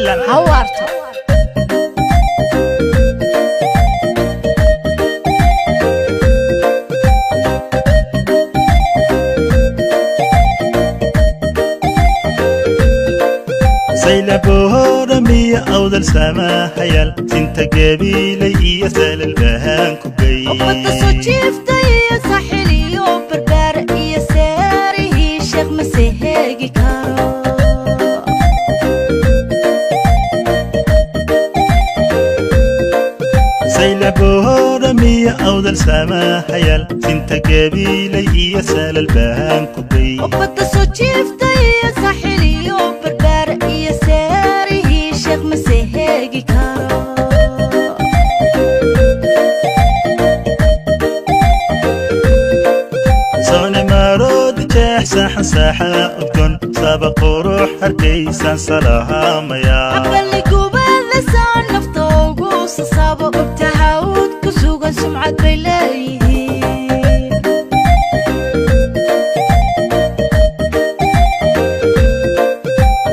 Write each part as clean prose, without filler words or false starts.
Somaliland hawarto سيلبوه رمية أو ذا السماء حيال سنت قبيلي يسال البهان كبي وقت سوتشيفتا يا ساحلي وبربر يا ساري شيخ مسيهي كارو سيلبوه رمية أو ذا السماء حيال سنت قبيلي يسال البهان كبي وقت سوتشيفتا يا ساحلي وبربر يا ساري شيخ مسيهي كارو ساحة ساحة أبكن سابق وروح هركيسان صلاها ميا حبالي قوبال لسان نفطوق وصصابق بتهاود كسوغا سمعة بيلايه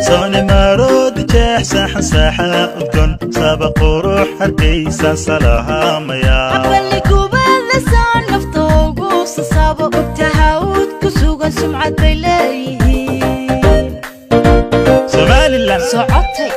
صوني مارود جاح ساحة ساحة أبكن سابق وروح هركيسان صلاها ميا حبالي قوبال لسان نفطوق وصصابق بتهاود كسوغا سمعة بيلايه Somaliland صعدتي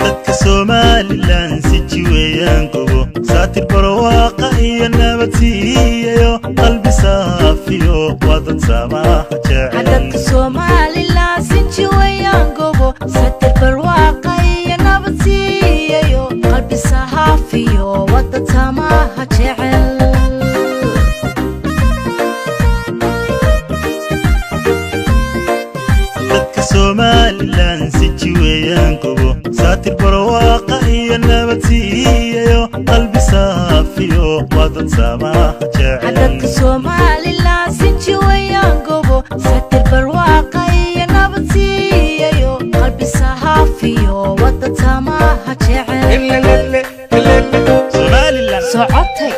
dadka Somaliland si jiwayaan gobo saatir barwaaqa iyo nabadsiiyo qalbi saafiyo wadad samaha jecel dadka Somaliland si jiwayaan gobo saatir barwaaqa iyo nabadsiiyo qalbi saafiyo wadad samaha jecel Somaliland si jiwayaan gobo saatir barwaaqa iyo nabadsiiyo qalbi saafiyo wadad samaha jecel dadka Somaliland si jiwayaan gobo saatir barwaaqa iyo nabadsiiyo qalbi saafiyo wadad samaha jecel Somaliland صعدتي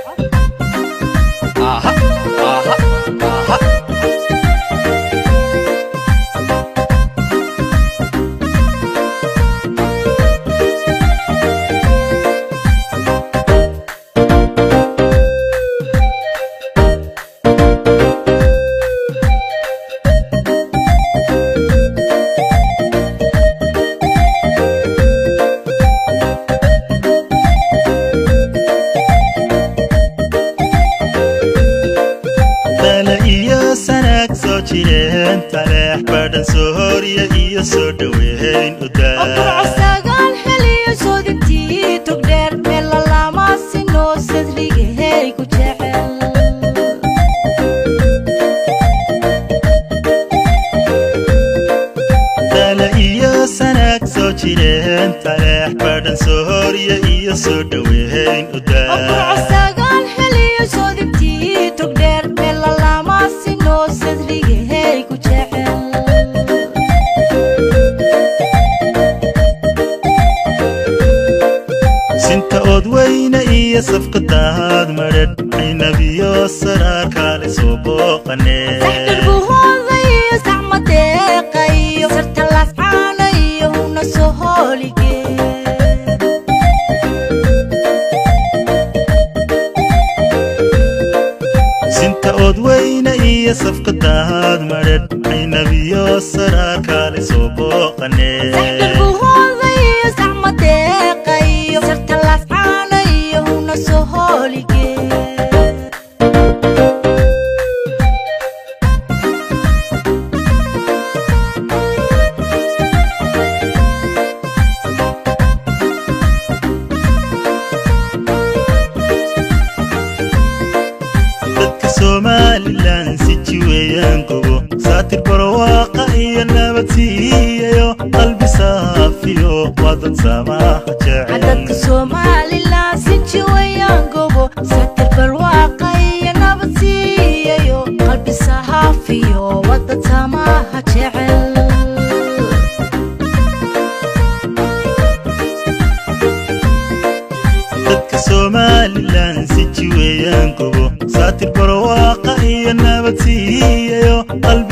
jireen taleex baadhan Soomaaliya iyo soo dhaweyn u daa asagaan heliyo soo dintii tog dheer meel lama sino sadrigay ku jecel tala iyo sanaag soo jireen taleex baadhan Soomaaliya iyo soo dhaweyn u daa asagaan heliyo soo dintii tog dheer meel lama sino sadrigay ku jecel sinta odweyna iyo safqadaad madad aynabiyo saraar kale soo booqanee saxdar buhooday saxmadeeqayo sarta lafcaanayo huna soo hooligee sinta odweyna iyo safqadaad madad aynabiyo saraar kale soo booqanee saxdar buhooday saxmadeeqayo sarta lafcaanayo huna soo hooligee Somaliland si jiwayaan gobo saatir barwaaqa iyo nabadsiiyo qalbi saafiyo wadad samaha jecel dadka Somaliland si jiwayaan gobo saatir barwaaqa iyo nabadsiiyo qalbi saafiyo wadad samaha jecel somalilan si jiweeyaan gobo saatir barwaaqa iyo nabad siiyo qalbi